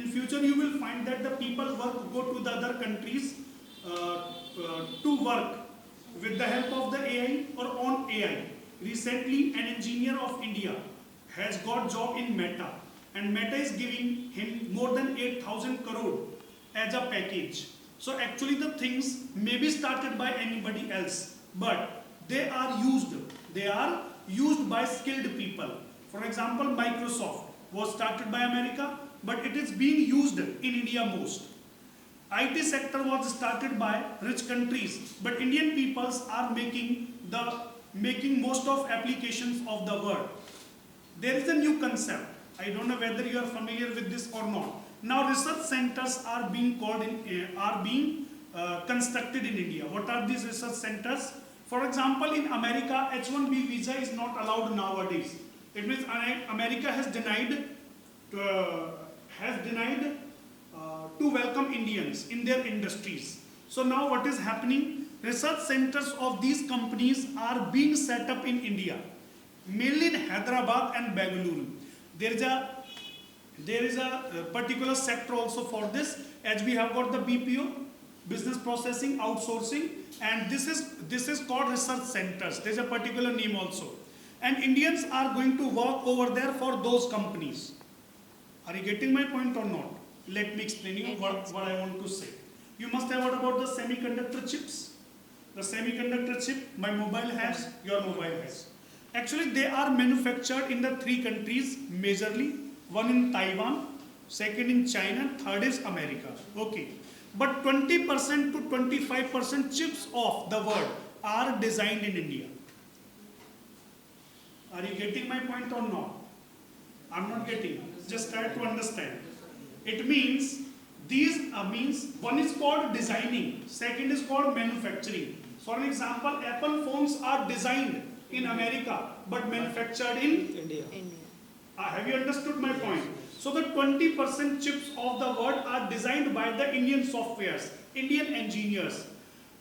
In future, you will find that the people go to the other countries to work with the help of the AI or on AI. Recently, an engineer of India has got job in Meta, and Meta is giving him more than 8,000 crore as a package. So actually the things may be started by anybody else, but they are used by skilled people. For example, Microsoft was started by America, but it is being used in India most. IT sector was started by rich countries, but Indian peoples are making most of applications of the world. There is a new concept. I don't know whether you are familiar with this or not. Now research centers are being constructed in India. What are these research centers? For example, in America, H-1B visa is not allowed nowadays. It means America has denied to welcome Indians in their industries. So now what is happening? Research centers of these companies are being set up in India, mainly in Hyderabad and Bengaluru. There is a particular sector also for this, as we have got the BPO, business processing outsourcing, and this is called research centers. There's a particular name also, and Indians are going to work over there for those companies. Are you getting my point or not? Let me explain you what I want to say. You must have heard about the semiconductor chips. The semiconductor chip my mobile has, your mobile has. Actually, they are manufactured in the 3 countries majorly. One in Taiwan, second in China, third is America. Okay. But 20% to 25% chips of the world are designed in India. Are you getting my point or not? I'm not getting. Just try to understand. It means one is called designing, second is called manufacturing. For an example, Apple phones are designed in America but manufactured in India. Have you understood my point? So the 20% chips of the world are designed by the Indian softwares, Indian engineers.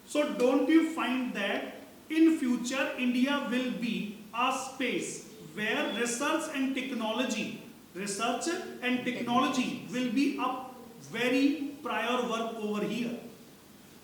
So don't you find that in future India will be a space where research and technology will be a very prior work over here.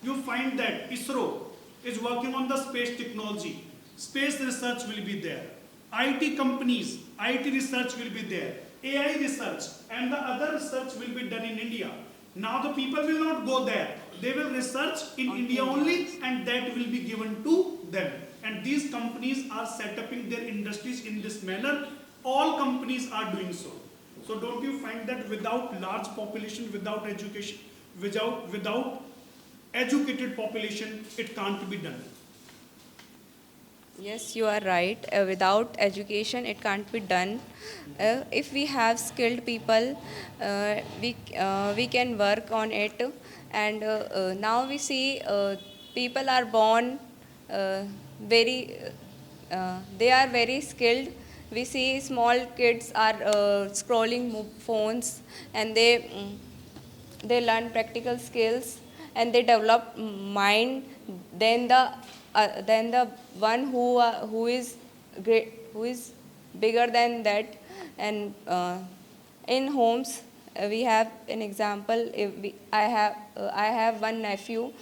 You find that ISRO is working on the space technology. Space research will be there. IT companies, IT research will be there. AI research and the other research will be done in India. Now the people will not go there. They will research in India only, and that will be given to them. And these companies are set up in their industries in this manner. All companies are doing so. So don't you find that without large population, without education, without educated population, it can't be done? Yes, you are right. Without education, it can't be done. If we have skilled people, we can work on it. And now we see people are born very, they are very skilled. We see small kids are scrolling phones, and they learn practical skills, and they develop mind. Then the one who is great, who is bigger than that. And in homes, we have an example. I have one nephew.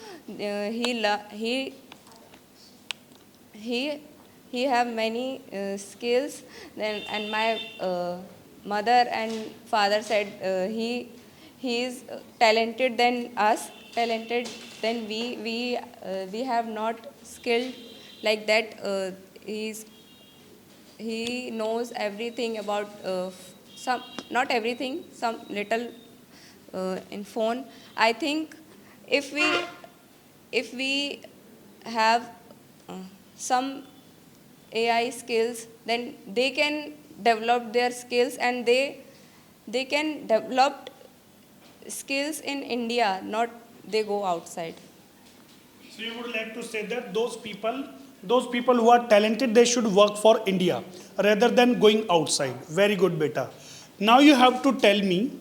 He have many skills. Then and my mother and father said he is talented than us, talented than we have not skilled like that. He knows everything about some, not everything, some little in phone. I think if we have some AI skills, then they can develop their skills, and they can develop skills in India, not they go outside. So you would like to say that those people who are talented, they should work for India rather than going outside. Very good, beta. Now you have to tell me,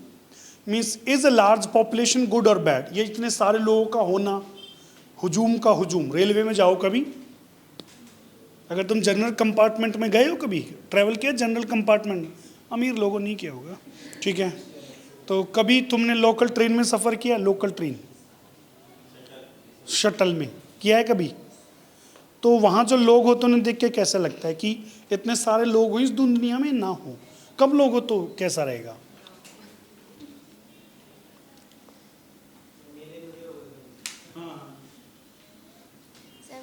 means is a large population good or bad? ये इतने सारे लोगों का होना, हुजूम का हुजूम. Railway में जाओ कभी, अगर तुम जनरल कंपार्टमेंट में गए हो कभी, ट्रैवल किया जनरल कंपार्टमेंट, अमीर लोगों नहीं किया होगा, ठीक है. तो कभी तुमने लोकल ट्रेन में सफ़र किया? लोकल ट्रेन शटल में किया है कभी? तो वहाँ जो लोग होते हैं उन्हें देख के कैसा लगता है कि इतने सारे लोग हो इस दुनिया में ना हो, कम लोग हो तो कैसा रहेगा? हाँ,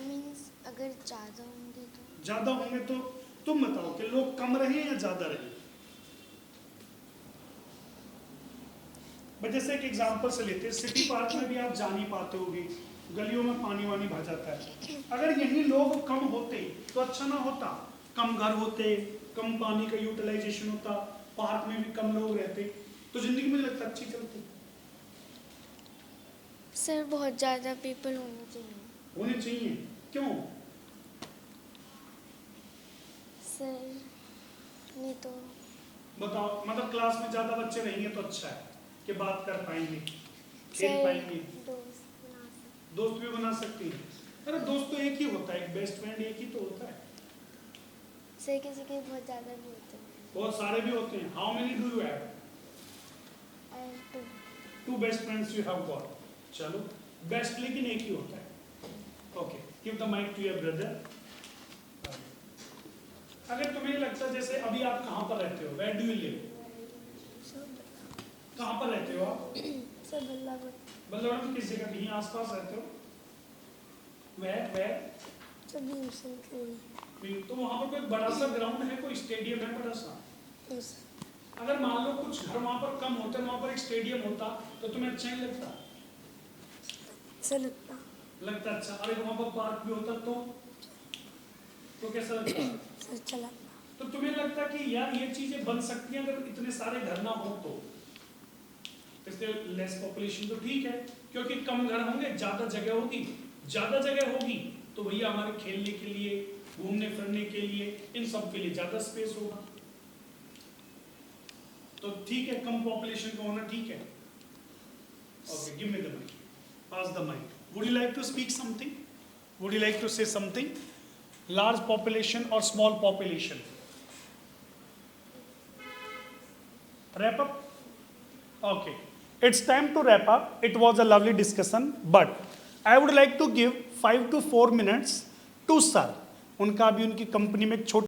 मीन्स अगर ज़्यादा होंगे तो ज़्यादा होंगे तो तुम बताओ कि लोग कम रहे या ज़्यादा रहे? बट जैसे एक एग्जांपल से लेते हैं, सिटी पार्क में भी आप जा नहीं पाते होगे, गलियों में पानी वानी भर जाता है। अगर यही लोग कम होते तो अच्छा ना होता? कम घर होते, कम पानी का यूटिलाइजेशन होता, पार्क में भी कम लोग रहते, तो जिंदगी मुझे लगता अच्छी चलती। सर बहुत ज़्यादा पीपल होने चाहिए। होने चाहिए, क्यों? सर नहीं तो बताओ, मतलब क्लास में ज्यादा बच्चे रहेंगे तो अच्छा है कि बात कर पाएंगे, खेल सर पाएंगे, दोस्त बना सकते। दोस्त भी बना सकते हैं। अरे दोस्त तो एक ही होता है, एक बेस्ट फ्रेंड एक ही तो होता है। सर किसी के बहुत ज़्यादा भी होते हैं। बहुत सारे भी होते हैं। How many do you have? And two best friends you have got. चलो, बेस्ट लेकिन एक ही होता है। Okay, give the mic to your brother. अगर तुम्हें लगता है जैसे अभी आप कहाँ पर रहते हो, वेयर डू यू लिव? कहाँ पर रहते हो आप? सर बल्लापुर। बल्लभगढ़ किस जगह? कहीं आसपास रहते हो? वेयर? सर भीमसेन। तो वहाँ पर कोई बड़ा सा ग्राउंड है, कोई स्टेडियम है बड़ा सा? अगर मान लो कुछ घर वहाँ पर कम होते, वहाँ पर एक स्टेडियम होता तो तुम्हें अच्छा नहीं लगता? सर लगता अच्छा। अरे वहाँ पर पार्क भी होता तो कैसा लगता? सर चला। तो तुम्हें लगता कि यार ये चीजें बन सकती हैं अगर इतने सारे घर ना हो तो? इसलिए लेस पॉपुलेशन तो ठीक है, क्योंकि कम घर होंगे, ज्यादा जगह होगी। ज्यादा जगह होगी तो भैया हमारे खेलने के लिए, घूमने फिरने के लिए, इन सब के लिए ज्यादा स्पेस होगा। तो ठीक है, कम पॉपुलेशन का होना ठीक है। Okay, give me the mic, pass the mic. Would you like to speak something? Would you like to say something? Large population or small population? Wrap up? Okay. It's time to wrap up. It was a lovely discussion, but I would like to give 5 to 4 minutes to sir. उनका भी उनकी company में एक छोटी